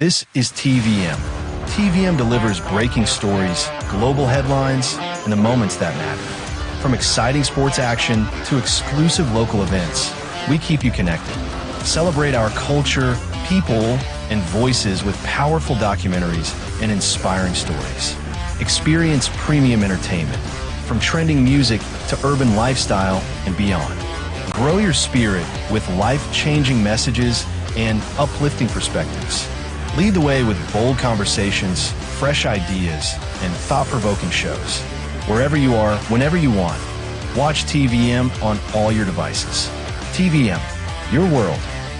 This is TVM. TVM delivers breaking stories, global headlines, and the moments that matter. From exciting sports action to exclusive local events, we keep you connected. Celebrate our culture, people, and voices with powerful documentaries and inspiring stories. Experience premium entertainment, from trending music to urban lifestyle and beyond. Grow your spirit with life-changing messages and uplifting perspectives. Lead the way with bold conversations, fresh ideas, and thought-provoking shows. Wherever you are, whenever you want, watch TVM on all your devices. TVM, your world,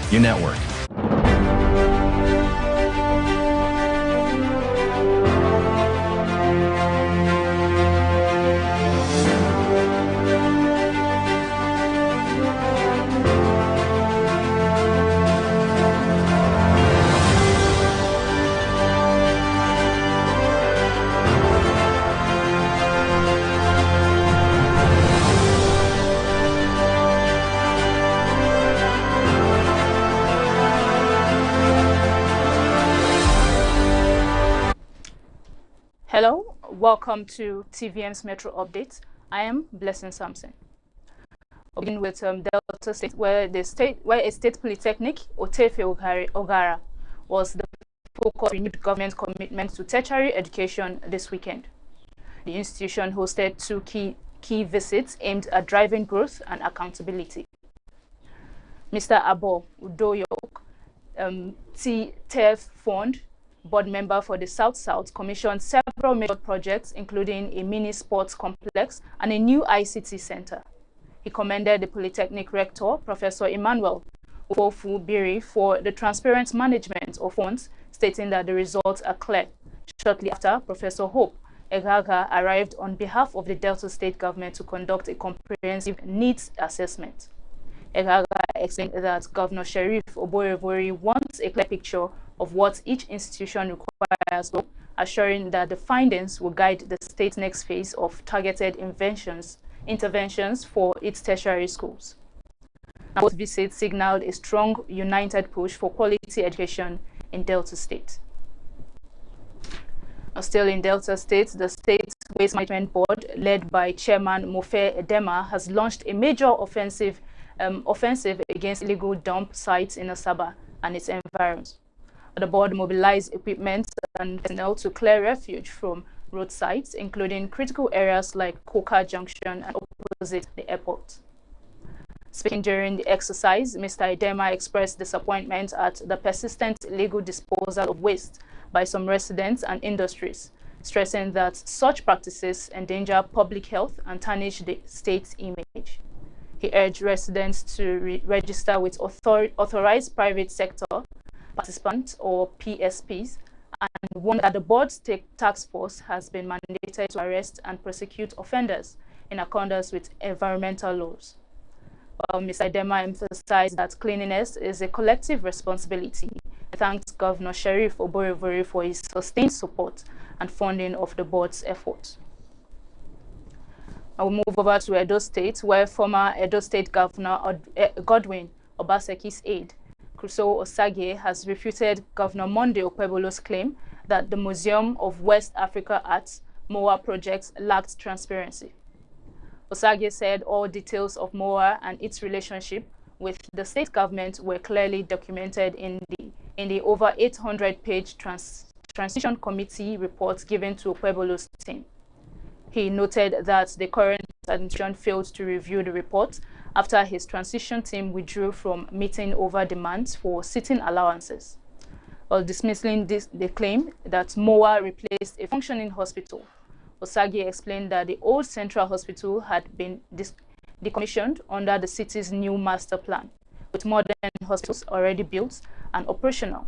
your network. Hello, welcome to TVM's Metro Update. I am Blessing Sampson. We'll begin with Delta State, where a state polytechnic, Otefe Ogara, was the focus of renewed government commitment to tertiary education this weekend. The institution hosted two key visits aimed at driving growth and accountability. Mr. Abo Udoyok, TEF Fund board member for the South-South, commissioned several major projects, including a mini sports complex and a new ICT center. He commended the Polytechnic rector, Professor Emmanuel Ufofu Biri, for the transparent management of funds, stating that the results are clear. Shortly after, Professor Hope Egaga arrived on behalf of the Delta State government to conduct a comprehensive needs assessment. Egaga explained that Governor Sheriff Oborevori wants a clear picture of what each institution requires, assuring that the findings will guide the state's next phase of targeted interventions for its tertiary schools. Both visits signaled a strong, united push for quality education in Delta State. Now, still in Delta State, the State Waste Management Board, led by Chairman Mofe Edema, has launched a major offensive against illegal dump sites in Asaba and its environs. The board mobilized equipment and personnel to clear refuge from road sites, including critical areas like Koka Junction and opposite the airport. Speaking during the exercise, Mr. Edema expressed disappointment at the persistent illegal disposal of waste by some residents and industries, stressing that such practices endanger public health and tarnish the state's image. He urged residents to register with authorized private sector participants or PSPs, and warned that the board's task force has been mandated to arrest and prosecute offenders in accordance with environmental laws. While Mr. Edema emphasized that cleanliness is a collective responsibility, he thanked Governor Sheriff Oborevori for his sustained support and funding of the board's efforts. I will move over to Edo State, where former Edo State Governor Godwin Obaseki's aide, Crusoe Osage, has refuted Governor Monday Okpebholo's claim that the Museum of West Africa Arts MOA project lacked transparency. Osage said all details of MOA and its relationship with the state government were clearly documented in the over 800-page transition committee report given to Okpebholo's team. He noted that the current administration failed to review the report after his transition team withdrew from meeting over demands for sitting allowances. While dismissing the claim that MOA replaced a functioning hospital, Osage explained that the old central hospital had been decommissioned under the city's new master plan, with modern hospitals already built and operational.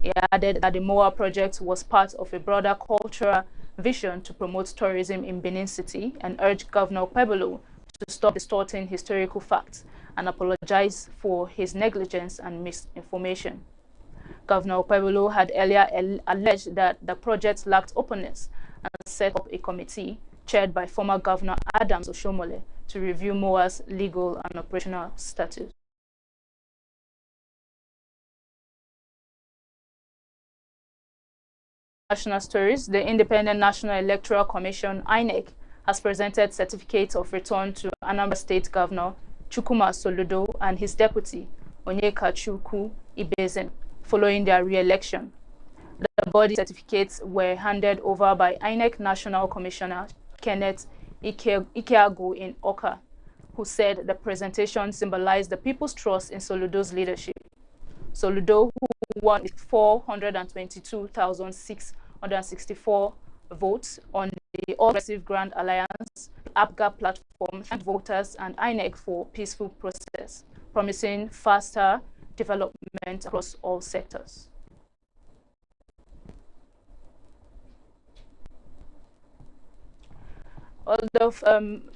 He added that the MOA project was part of a broader cultural vision to promote tourism in Benin City, and urged Governor Okpebholo to stop distorting historical facts and apologize for his negligence and misinformation. Governor Okpebholo had earlier alleged that the project lacked openness and set up a committee chaired by former Governor Adams Oshomole to review MOA's legal and operational status. international stories, the Independent National Electoral Commission, INEC, has presented certificates of return to Anambra State Governor Chukwuma Soludo and his deputy, Onyekachukwu Ibezim, following their re-election. The body certificates were handed over by INEC National Commissioner Kenneth Ikeagu in Oka, who said the presentation symbolized the people's trust in Soludo's leadership. Soludo, who won 422,664 votes on the All Progressive Grand Alliance APGA platform, thanked voters and INEC for peaceful process, promising faster development across all sectors.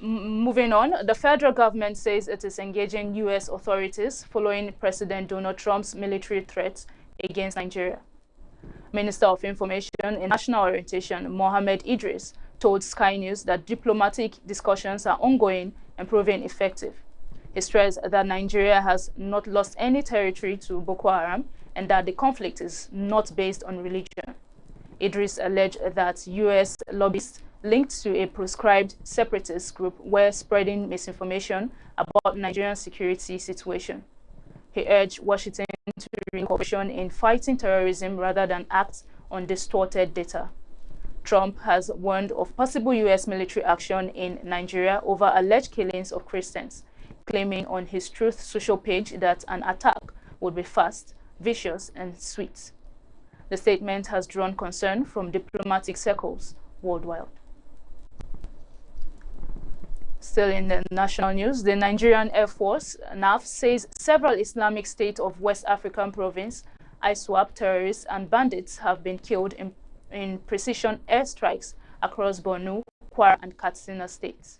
Moving on, the federal government says it is engaging U.S. authorities following President Donald Trump's military threats against Nigeria. Minister of Information and National Orientation, Mohammed Idris, told Sky News that diplomatic discussions are ongoing and proving effective. He stressed that Nigeria has not lost any territory to Boko Haram and that the conflict is not based on religion. Idris alleged that U.S. lobbyists linked to a proscribed separatist group were spreading misinformation about Nigeria's security situation. He urged Washington to bring cooperation in fighting terrorism rather than act on distorted data. Trump has warned of possible U.S. military action in Nigeria over alleged killings of Christians, claiming on his Truth Social page that an attack would be fast, vicious, and sweet. The statement has drawn concern from diplomatic circles worldwide. Still in the national news, the Nigerian Air Force, NAF, says several Islamic State of West African province, ISWAP terrorists and bandits have been killed in precision airstrikes across Borno, Kwara, and Katsina states.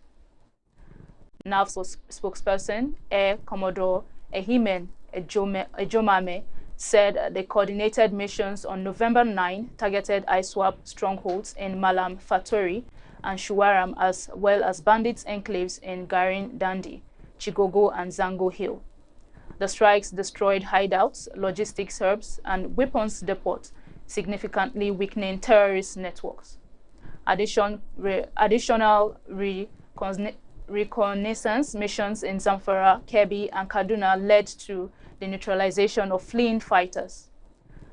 NAF spokesperson, Air Commodore Ehimen Ejomame, said the coordinated missions on November 9 targeted ISWAP strongholds in Malam Fatori and Shuwaram, as well as bandits' enclaves in Garin Dandi, Chigogo, and Zango Hill. The strikes destroyed hideouts, logistics hubs, and weapons depots, significantly weakening terrorist networks. Additional reconnaissance missions in Zamfara, Kebbi, and Kaduna led to the neutralization of fleeing fighters.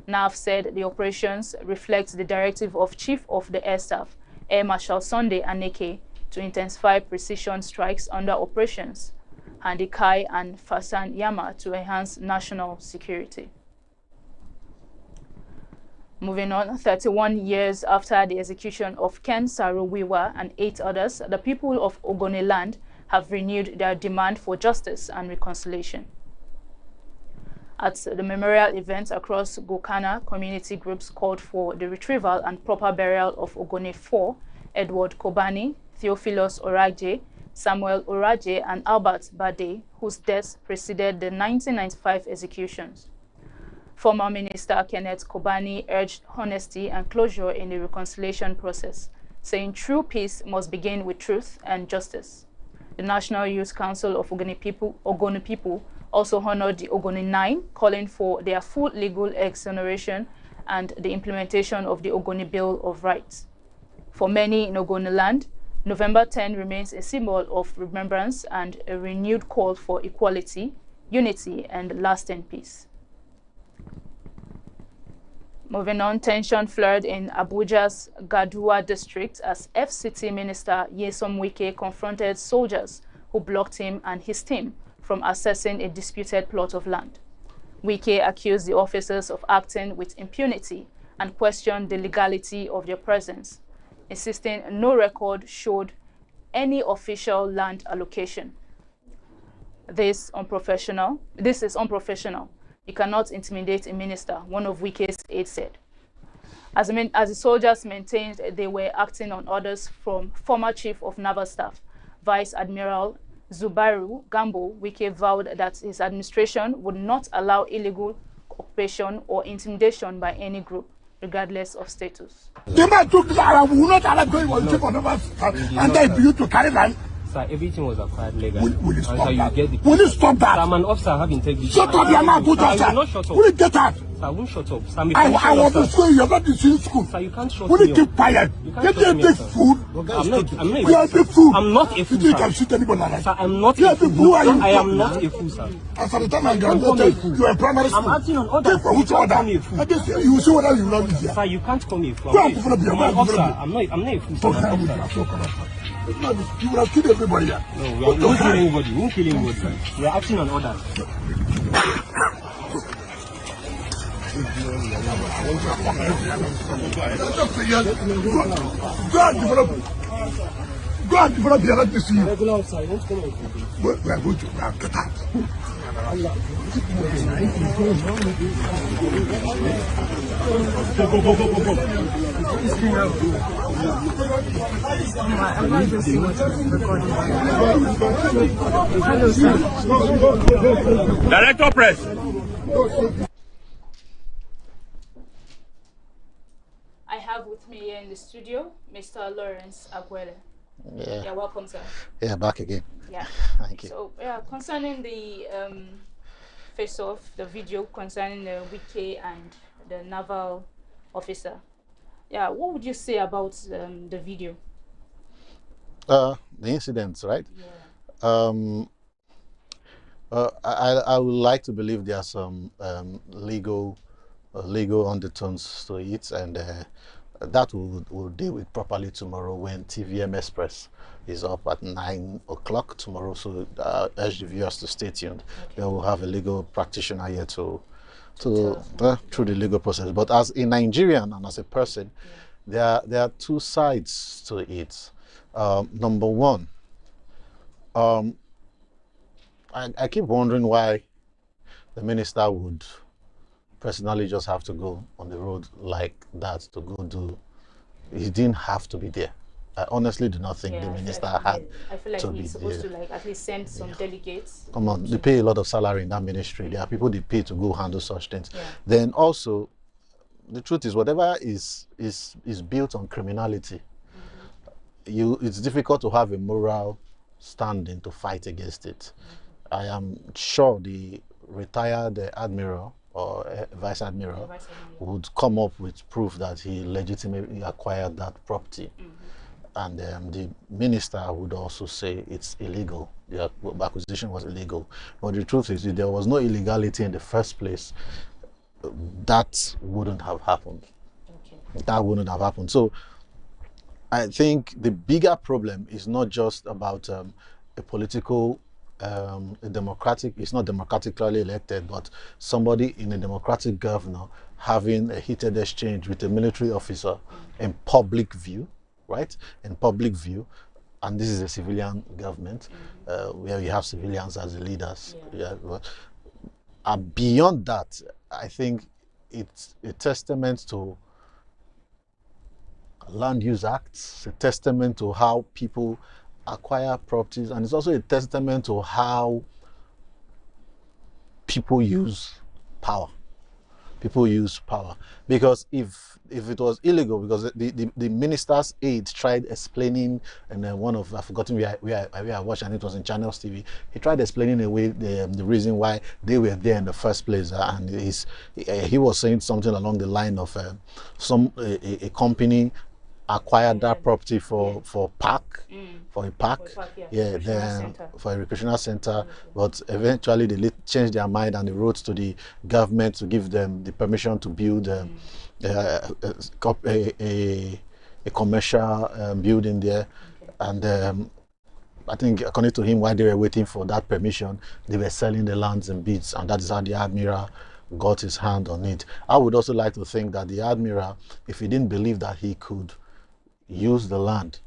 NAF said the operations reflect the directive of Chief of the Air Staff, Air Marshal Sunday Aneke, to intensify precision strikes under operations Handikai and Fasan Yama to enhance national security. Moving on, 31 years after the execution of Ken Saro-Wiwa and 8 others, the people of Ogoni land have renewed their demand for justice and reconciliation. At the memorial events across Gokana, community groups called for the retrieval and proper burial of Ogoni 4, Edward Kobani, Theophilus Oraje, Samuel Oraje, and Albert Bade, whose deaths preceded the 1995 executions. Former Minister Kenneth Kobani urged honesty and closure in the reconciliation process, saying true peace must begin with truth and justice. The National Youth Council of Ogoni people also honored the Ogoni 9, calling for their full legal exoneration and the implementation of the Ogoni Bill of Rights. For many in Ogoni land, November 10 remains a symbol of remembrance and a renewed call for equality, unity, and lasting peace. Moving on, tension flared in Abuja's Gaduwa district as FCT Minister Nyesom Wike confronted soldiers who blocked him and his team from accessing a disputed plot of land. Wike accused the officers of acting with impunity and questioned the legality of their presence, insisting no record showed any official land allocation. This is unprofessional. You cannot intimidate a minister, one of Wike's aides said. As the soldiers maintained they were acting on orders from former Chief of Naval Staff, Vice Admiral Zubairu Gambo, Wike vowed that his administration would not allow illegal occupation or intimidation by any group, regardless of status. The man took we will not allow going on Chief of Naval Staff and then you to carry land. Sir, everything was acquired legally. Will you stop that? Will you stop that? I'm an officer, I have integrity. Shut up, your mouth, put your I will not shut up. Will you get out? Sir, I won't shut up. Sir, I'm a I commissioner, was in sir. school, you're not in school. Sir, you can't shut Will me you up. keep quiet? You can't Get shut a me big up, sir. food. I'm not You are a a big fool. fool. I'm not a You fool, think you sir. can shoot anybody like Sir, that? I'm not You a are a big fool. fool. Who are you? I am not a fool, sir. As at the time I Don't call me a graduated, fool. you were in primary I'm school. acting on orders. Take for You which can't order? call me a fool. I guess you will see whether you know this here. Sir, you can't call me a fool. Go I'm and not a develop fool. your I'm an mind, officer. develop I'm not a fool, sir. So I'm an come officer. on. You would have killed everybody here. No, we won't kill anybody. We won't kill anybody. We are acting on orders. Go and develop the other to see you. Regular officer, you won't come and kill me. We are going to get out. Director press. I have with me here in the studio Mr. Lawrence Aguele. Yeah, Welcome, sir. yeah, back again. Yeah. Thank you. So, concerning the face-off, the video concerning the Wike and the naval officer, what would you say about the video? The incidents, right? Yeah. I would like to believe there are some legal undertones to it, and that we'll deal with properly tomorrow when TVM Express is up at 9 o'clock tomorrow. So urge the viewers to stay tuned. Okay. Then we'll have a legal practitioner here to through the legal process. But as a Nigerian and as a person, there are two sides to it. Number one, I keep wondering why the minister would personally just have to go on the road like that to go do. He didn't have to be there. I honestly do not think the minister had I feel like to be he's supposed there. to at least send some delegates. Come on, they pay a lot of salary in that ministry. There are people they pay to go handle such things. Yeah. Then also, the truth is, whatever is built on criminality, it's difficult to have a moral standing to fight against it. I am sure the retired admiral or vice admiral would come up with proof that he legitimately acquired that property. And the minister would also say it's illegal. The acquisition was illegal. But the truth is, if there was no illegality in the first place, that wouldn't have happened. Okay. That wouldn't have happened. So I think the bigger problem is not just about a political, a democratic, it's not democratically elected, but somebody in a democratic governor having a heated exchange with a military officer in public view, right? In public view. And this is a civilian government where you have civilians as the leaders. Beyond that, I think it's a testament to land use acts, a testament to how people acquire properties, and it's also a testament to how people use power. People use power, because if it was illegal, because the minister's aide tried explaining, and then one of, I've forgotten where I watched, and it was in Channels TV, he tried explaining away the reason why they were there in the first place, and he was saying something along the line of a company acquired that property for park, for a park, then for a recreational center, but eventually they changed their mind and they wrote to the government to give them the permission to build a commercial building there. And I think, according to him, while they were waiting for that permission, they were selling the lands and bits, and that is how the admiral got his hand on it. I would also like to think that the admiral, if he didn't believe that he could use the land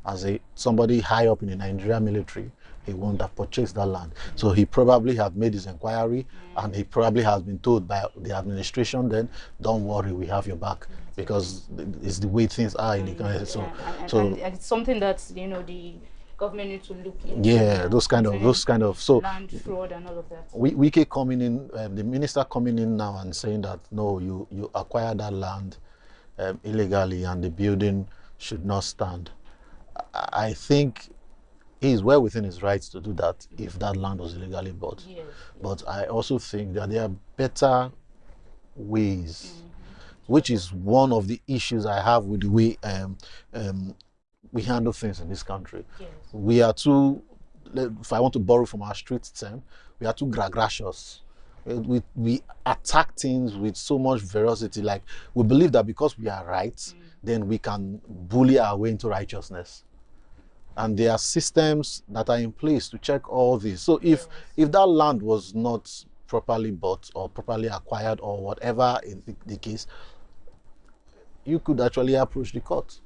as somebody high up in the Nigerian military, he wouldn't have purchased that land. So he probably have made his inquiry, and he probably has been told by the administration, then don't worry, we have your back, because it's the way things are in the country. And it's something that the government need to look into. Those kind of so land fraud and all of that. We keep coming in, the minister coming in now and saying that no, you acquired that land illegally, and the building should not stand. I think he is well within his rights to do that if that land was illegally bought. But I also think that there are better ways, which is one of the issues I have with the way we handle things in this country. Yes. We are too, if I want to borrow from our street term, we are too gracious. We attack things with so much ferocity. Like, we believe that because we are right, then we can bully our way into righteousness. And there are systems that are in place to check all this. So if that land was not properly bought or properly acquired or whatever is the case, you could actually approach the court.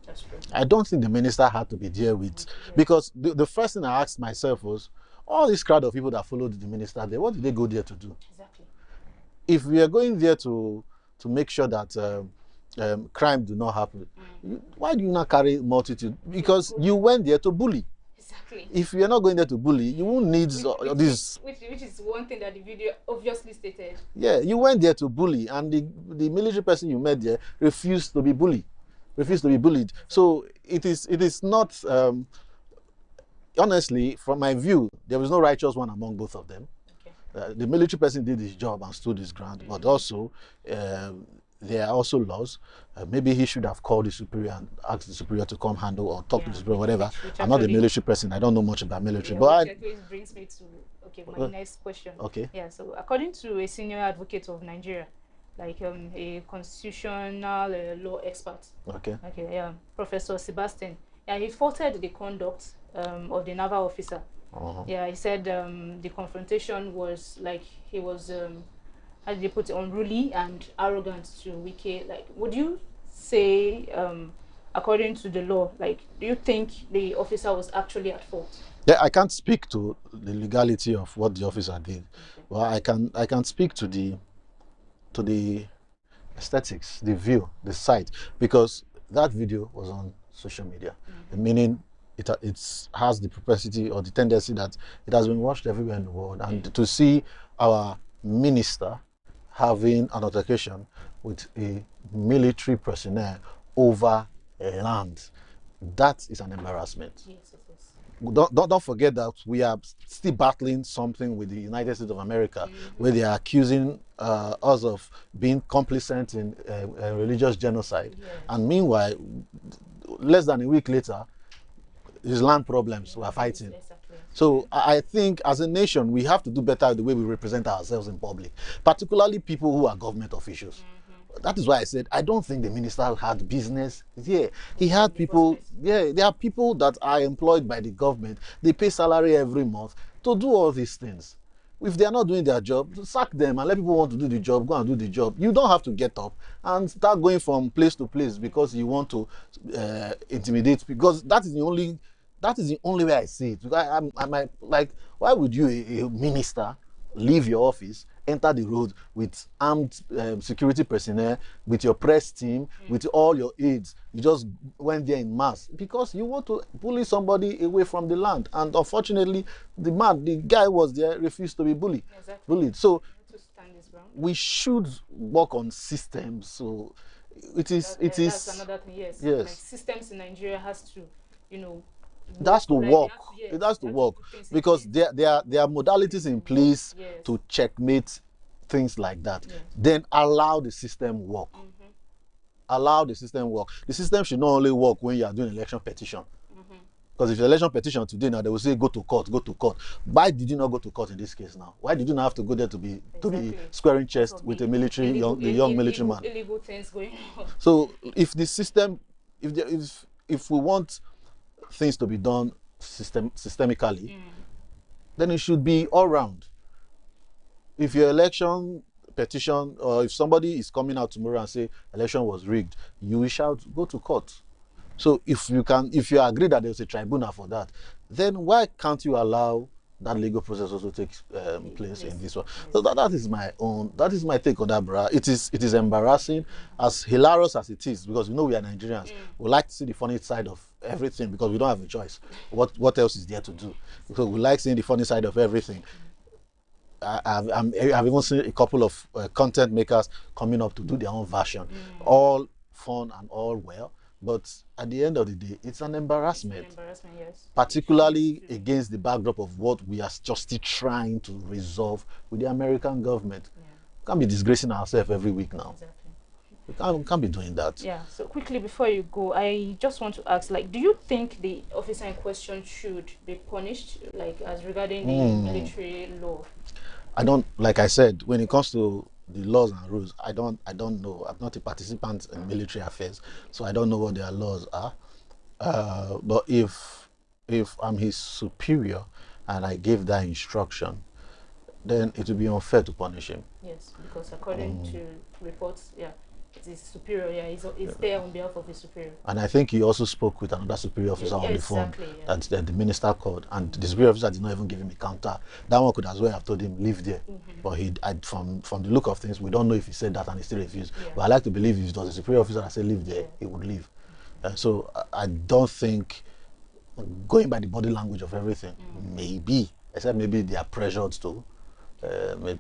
That's true. I don't think the minister had to be there with, because the first thing I asked myself was, all this crowd of people that followed the minister there, what did they go there to do? Exactly. If we are going there to make sure that crime do not happen, why do you not carry multitude? Because you went there to bully. Exactly. If you're not going there to bully, you won't need this. Which is one thing that the video obviously stated. Yeah, you went there to bully, and the military person you met there refused to be bullied. So it is not. Honestly, from my view, there was no righteous one among both of them. Okay. The military person did his job and stood his ground, but also there are also laws. Maybe he should have called the superior and asked the superior to come handle or talk to the superior, whatever. Which I'm not a actually, military person. I don't know much about military, yeah, but which actually brings me to my next question. Okay. Yeah. So according to a senior advocate of Nigeria, like a constitutional law expert. Okay. Okay. Yeah. Professor Sebastian. Yeah, he faulted the conduct of the naval officer. Yeah, he said the confrontation was like he was, how did they put it, unruly and arrogant to Wike. Like, would you say, according to the law, like, do you think the officer was actually at fault? Yeah, I can't speak to the legality of what the officer did. Well, I can speak to the aesthetics, the view, the sight, because that video was on social media, meaning it has the propensity or the tendency that it has been watched everywhere in the world, and to see our minister having an altercation with a military personnel over land, that is an embarrassment. Yes, it is. Don't forget that we are still battling something with the United States of America, where they are accusing us of being complicit in religious genocide. And meanwhile, less than a week later, his land problems we are fighting. Exactly. So I think as a nation, we have to do better the way we represent ourselves in public, particularly people who are government officials. That is why I said I don't think the minister had business. Yeah, he had people. Yeah, there are people that are employed by the government. They pay salary every month to do all these things. If they are not doing their job, sack them and let people want to do the job, go and do the job. You don't have to get up and start going from place to place because you want to intimidate, because that is the only way I see it. Because I'm like, why would you, a minister, leave your office, enter the road with armed security personnel, with your press team, with all your aides? You just went there in mass because you want to bully somebody away from the land. And unfortunately, the guy was there, refused to be bullied. So we should work on systems. So that's another thing. Yes. Yes. Like, systems in Nigeria has to, That's to like, work. yes, It has to work put things in because place. there are modalities in place Yes. to checkmate things like that. Then allow the system work. Allow the system work. The system should not only work when you are doing election petition. Because if your election petition today, now they will say go to court, go to court. Why did you not go to court in this case now? Why did you not have to go there to be squaring chest with a military young military man? Illegal things going on. So if the system, if we want things to be done systemically, then it should be all round. If your election petition, or if somebody is coming out tomorrow and say election was rigged, you will shout, go to court. So if you agree that there's a tribunal for that, then why can't you allow that legal process also takes place in this one? So that is my take on that, bruh. It is embarrassing, as hilarious as it is, because we know we are Nigerians. We like to see the funny side of everything because we don't have a choice. What else is there to do? So we like seeing the funny side of everything. I've even seen a couple of content makers coming up to do their own version, all fun and all well. But at the end of the day, it's an embarrassment. Yes. Particularly against the backdrop of what we are just still trying to resolve with the American government. Can't be disgracing ourselves every week now. Exactly. We can't be doing that. Yeah. So quickly before you go, I just want to ask, like, do you think the officer in question should be punished, like, as regarding the military law? I don't, like I said, when it comes to the laws and rules, I don't know. I'm not a participant in military affairs, so I don't know what their laws are. But if I'm his superior and I give that instruction, then it would be unfair to punish him. Yes, because according to reports, yeah, it is superior. Yeah, he's there on behalf of his superior. And I think he also spoke with another superior officer on the phone yeah. that the minister called, and the superior officer did not even give him a counter. That one could as well have told him leave there, but from the look of things, we don't know if he said that and he still refused. Yeah. But I like to believe if it was a superior officer that said leave there, he would leave. So I don't think, going by the body language of everything, maybe, except maybe they are pressured to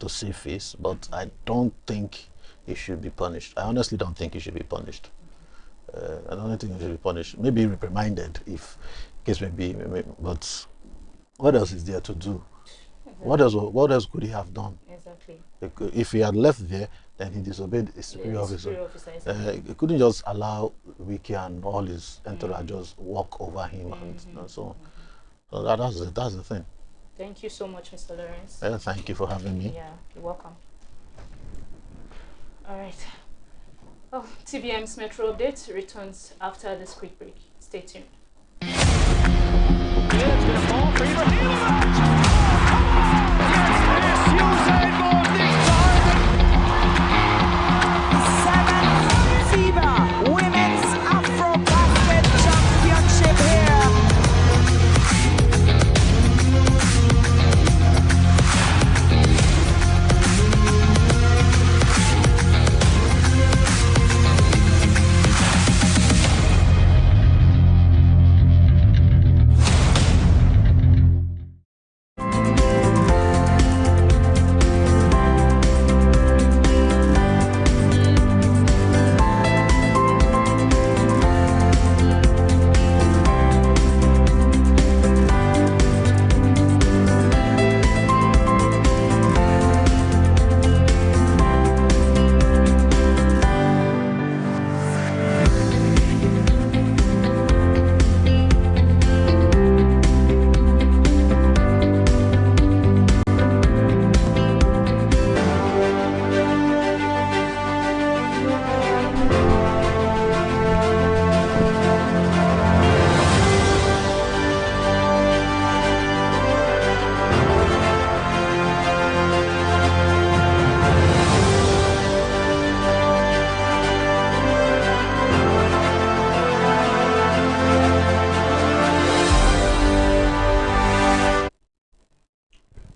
save face, but I don't think he should be punished. I honestly don't think he should be punished. I don't think he should be punished. Maybe reprimanded if case may be, but what else is there to do? Exactly. What else could he have done? Exactly. If he had left there, then he disobeyed a superior officer. He couldn't just allow Wiki and all his entourage just walk over him and so on. So that's the thing. Thank you so much, Mr. Lawrence. Thank you for having me. Yeah, you're welcome. All right. Oh, TVM's Metro Update returns after this quick break. Stay tuned. It's going to fall for Ibrahimovic. Yes, Usain Bolt this time. 7th FIBA Women's Afro Basket Championship here.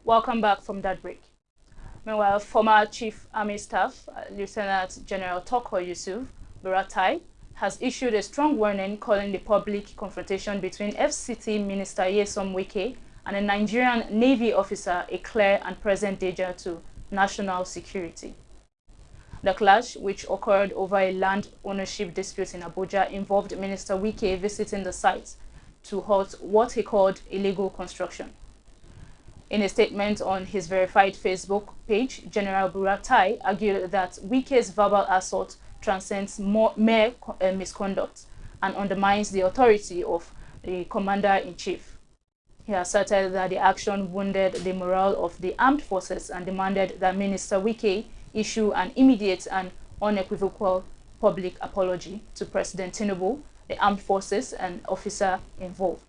Welcome back from that break. Meanwhile, former Chief Army Staff, Lieutenant General Toko Yusuf Buratai, has issued a strong warning calling the public confrontation between FCT Minister Nyesom Wike and a Nigerian Navy officer a clear and present danger to national security. The clash, which occurred over a land ownership dispute in Abuja, involved Minister Wike visiting the site to halt what he called illegal construction. In a statement on his verified Facebook page, General Buratai argued that Wike's verbal assault transcends mere misconduct and undermines the authority of the commander-in-chief. He asserted that the action wounded the morale of the armed forces and demanded that Minister Wike issue an immediate and unequivocal public apology to President Tinubu, the armed forces, and officer involved.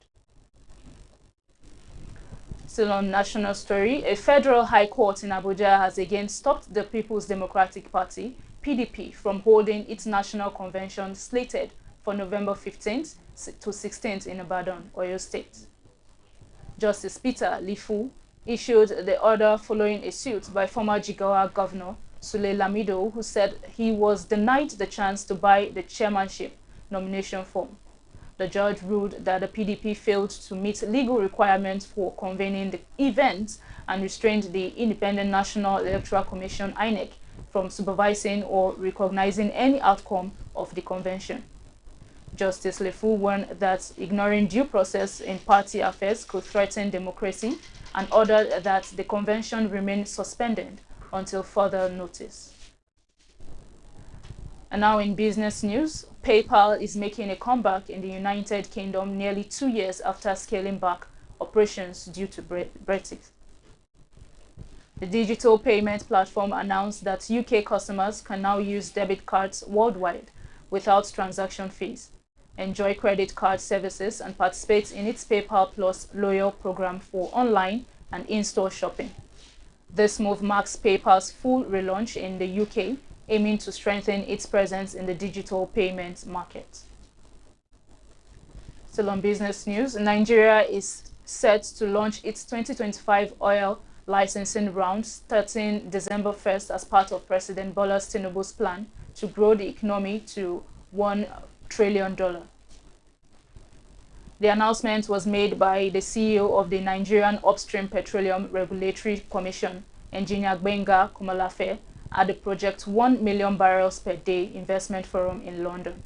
Still on national story, a federal high court in Abuja has again stopped the People's Democratic Party, PDP, from holding its national convention slated for November 15th to 16th in Ibadan, Oyo State. Justice Peter Lifu issued the order following a suit by former Jigawa Governor Sule Lamido, who said he was denied the chance to buy the chairmanship nomination form. The judge ruled that the PDP failed to meet legal requirements for convening the event and restrained the Independent National Electoral Commission (INEC) from supervising or recognizing any outcome of the convention. Justice Lefu warned that ignoring due process in party affairs could threaten democracy and ordered that the convention remain suspended until further notice. And now in business news, PayPal is making a comeback in the United Kingdom nearly 2 years after scaling back operations due to Brexit. The digital payment platform announced that UK customers can now use debit cards worldwide without transaction fees, enjoy credit card services, and participate in its PayPal Plus loyal program for online and in-store shopping. This move marks PayPal's full relaunch in the UK, aiming to strengthen its presence in the digital payments market. Still on business news, Nigeria is set to launch its 2025 oil licensing round starting December 1st as part of President Bola Tinubu's plan to grow the economy to $1 trillion. The announcement was made by the CEO of the Nigerian Upstream Petroleum Regulatory Commission, Engineer Gbenga Komolafe, at the Project 1 million barrels per day investment forum in London.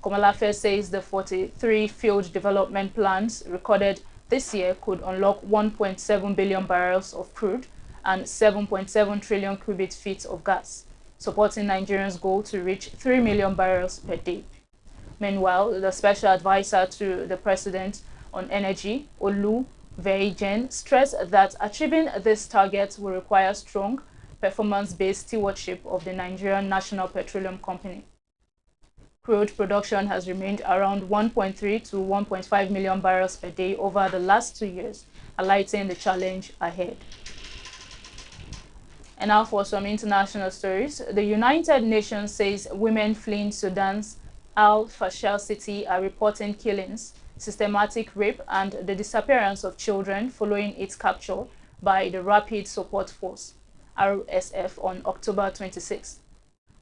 Komolafe says the 43 field development plans recorded this year could unlock 1.7 billion barrels of crude and 7.7 trillion cubic feet of gas, supporting Nigerians' goal to reach 3 million barrels per day. Meanwhile, the special advisor to the president on energy, Olu Veijen, stressed that achieving this target will require strong, performance-based stewardship of the Nigerian National Petroleum Company. Crude production has remained around 1.3 to 1.5 million barrels per day over the last 2 years, highlighting the challenge ahead. And now for some international stories. The United Nations says women fleeing Sudan's Al-Fashir city are reporting killings, systematic rape, and the disappearance of children following its capture by the Rapid Support Force, RSF, on October 26.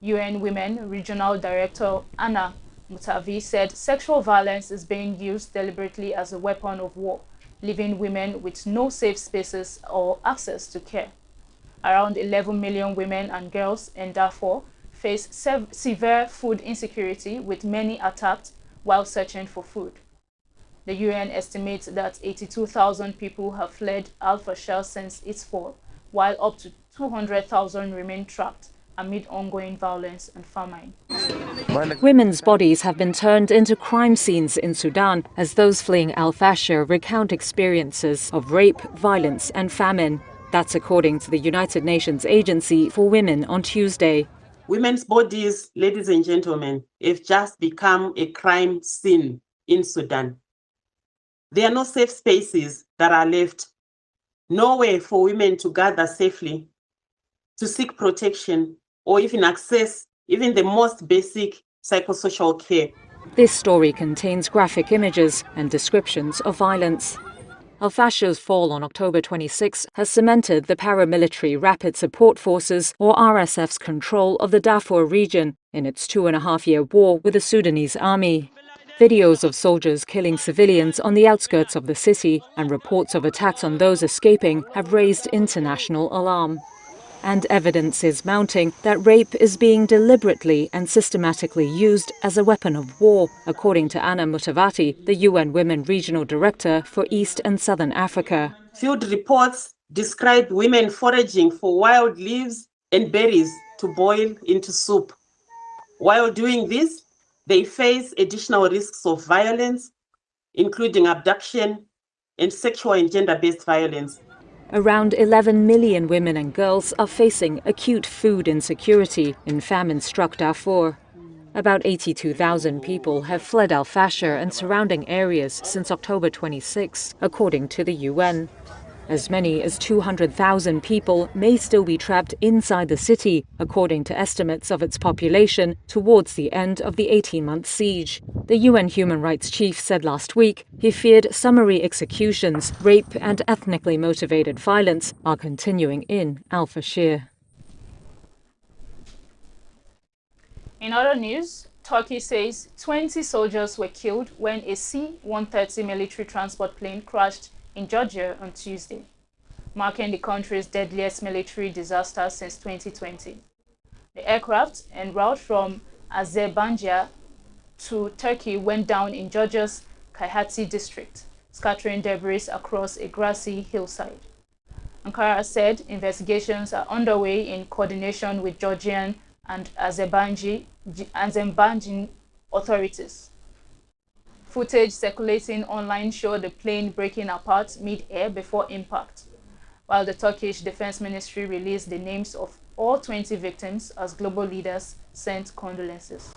UN Women Regional Director Anna Mutavi said sexual violence is being used deliberately as a weapon of war, leaving women with no safe spaces or access to care. Around 11 million women and girls in Darfur face severe food insecurity, with many attacked while searching for food. The UN estimates that 82,000 people have fled Al-Fashir since its fall, while up to 200,000 remain trapped amid ongoing violence and famine. Women's bodies have been turned into crime scenes in Sudan as those fleeing Al-Fashir recount experiences of rape, violence and famine. That's according to the United Nations Agency for Women on Tuesday. Women's bodies, ladies and gentlemen, have just become a crime scene in Sudan. There are no safe spaces that are left, nowhere for women to gather safely, to seek protection, or even access even the most basic psychosocial care. This story contains graphic images and descriptions of violence. Al-Fashir's fall on October 26 has cemented the paramilitary Rapid Support Forces, or RSF's, control of the Darfur region in its 2.5-year war with the Sudanese army. Videos of soldiers killing civilians on the outskirts of the city and reports of attacks on those escaping have raised international alarm. And evidence is mounting that rape is being deliberately and systematically used as a weapon of war, according to Anna Mutavati, the UN Women Regional Director for East and Southern Africa. Field reports describe women foraging for wild leaves and berries to boil into soup. While doing this, they face additional risks of violence, including abduction and sexual and gender-based violence. Around 11 million women and girls are facing acute food insecurity in famine-struck Darfur. About 82,000 people have fled Al-Fashir and surrounding areas since October 26, according to the UN. As many as 200,000 people may still be trapped inside the city, according to estimates of its population, towards the end of the 18-month siege. The UN Human Rights Chief said last week he feared summary executions, rape and ethnically motivated violence are continuing in Al-Fashir. In other news, Turkey says 20 soldiers were killed when a C-130 military transport plane crashed in Georgia on Tuesday, marking the country's deadliest military disaster since 2020. The aircraft, en route from Azerbaijan to Turkey, went down in Georgia's Kayhati district, scattering debris across a grassy hillside. Ankara said investigations are underway in coordination with Georgian and Azerbaijani authorities. Footage circulating online showed the plane breaking apart mid-air before impact, while the Turkish Defense Ministry released the names of all 20 victims as global leaders sent condolences.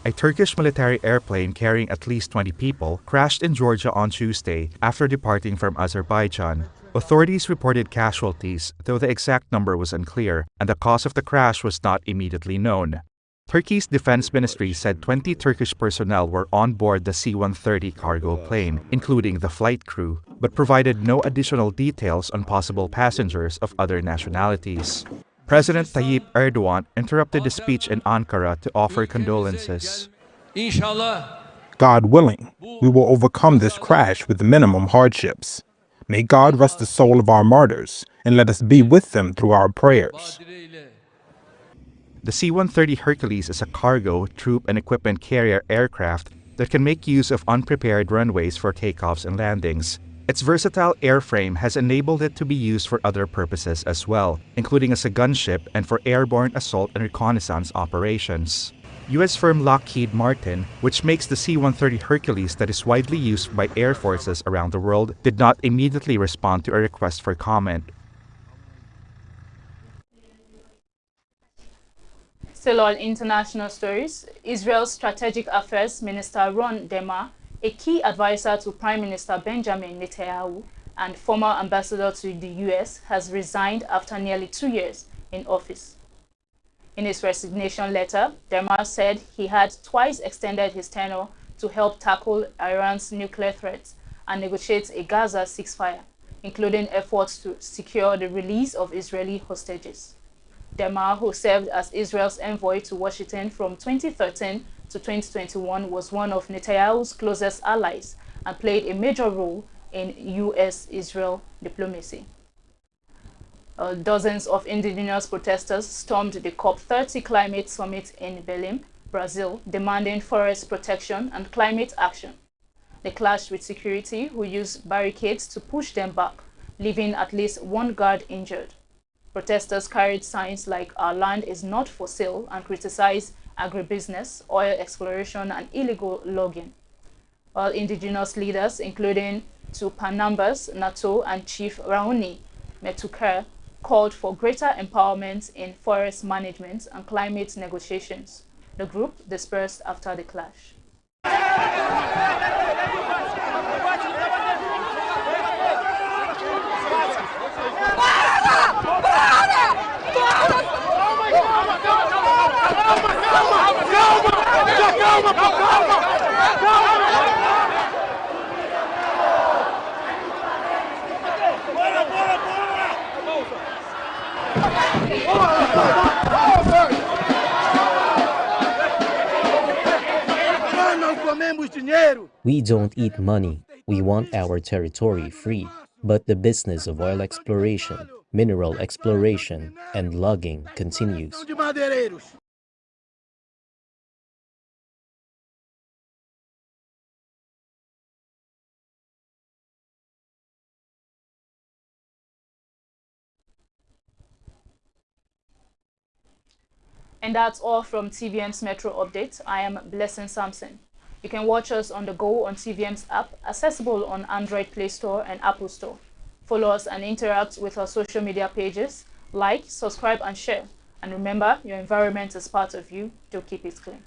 A Turkish military airplane carrying at least 20 people crashed in Georgia on Tuesday after departing from Azerbaijan. Authorities reported casualties, though the exact number was unclear, and the cause of the crash was not immediately known. Turkey's defense ministry said 20 Turkish personnel were on board the C-130 cargo plane, including the flight crew, but provided no additional details on possible passengers of other nationalities. President Tayyip Erdogan interrupted the speech in Ankara to offer condolences. God willing, we will overcome this crash with minimum hardships. May God rest the soul of our martyrs, and let us be with them through our prayers. The C-130 Hercules is a cargo, troop, and equipment carrier aircraft that can make use of unprepared runways for takeoffs and landings. Its versatile airframe has enabled it to be used for other purposes as well, including as a gunship and for airborne assault and reconnaissance operations. U.S. firm Lockheed Martin, which makes the C-130 Hercules that is widely used by air forces around the world, did not immediately respond to a request for comment. Still on international stories, Israel's Strategic Affairs Minister Ron Dermer, a key advisor to Prime Minister Benjamin Netanyahu and former ambassador to the U.S., has resigned after nearly 2 years in office. In his resignation letter, Dermer said he had twice extended his tenure to help tackle Iran's nuclear threats and negotiate a Gaza ceasefire, including efforts to secure the release of Israeli hostages. Dermer, who served as Israel's envoy to Washington from 2013 to 2021, was one of Netanyahu's closest allies and played a major role in U.S.-Israel diplomacy. Dozens of indigenous protesters stormed the COP30 climate summit in Belém, Brazil, demanding forest protection and climate action. They clashed with security, who used barricades to push them back, leaving at least one guard injured. Protesters carried signs like "Our land is not for sale" and criticized agribusiness, oil exploration, and illegal logging. While indigenous leaders, including Tupinambas Nato and Chief Raoni Metuker, called for greater empowerment in forest management and climate negotiations. The group dispersed after the clash. We don't eat money. We want our territory free. But the business of oil exploration, mineral exploration, and logging continues. And that's all from TVM's Metro Update. I am Blessing Sampson. You can watch us on the go on TVM's app, accessible on Android Play Store and Apple Store. Follow us and interact with our social media pages. Like, subscribe, and share. And remember, your environment is part of you. Do keep it clean.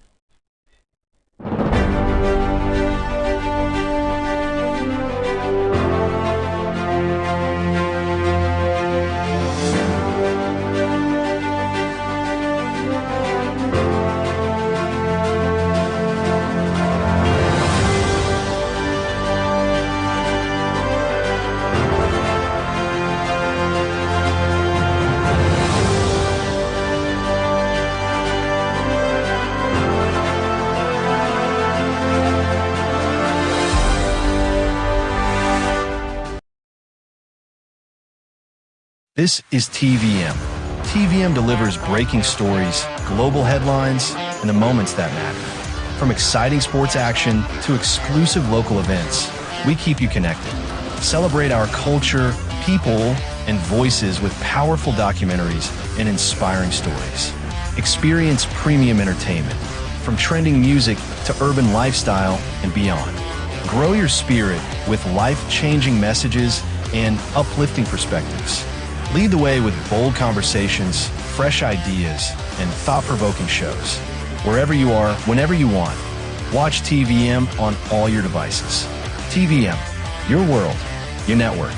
This is TVM. TVM delivers breaking stories, global headlines, and the moments that matter. From exciting sports action to exclusive local events, we keep you connected. Celebrate our culture, People and voices with powerful documentaries and inspiring stories. Experience premium entertainment, from trending music to urban lifestyle and beyond. Grow your spirit with life-changing messages and uplifting perspectives. Lead the way with bold conversations, fresh ideas, and thought-provoking shows. Wherever you are, whenever you want, watch TVM on all your devices. TVM, your world, your network.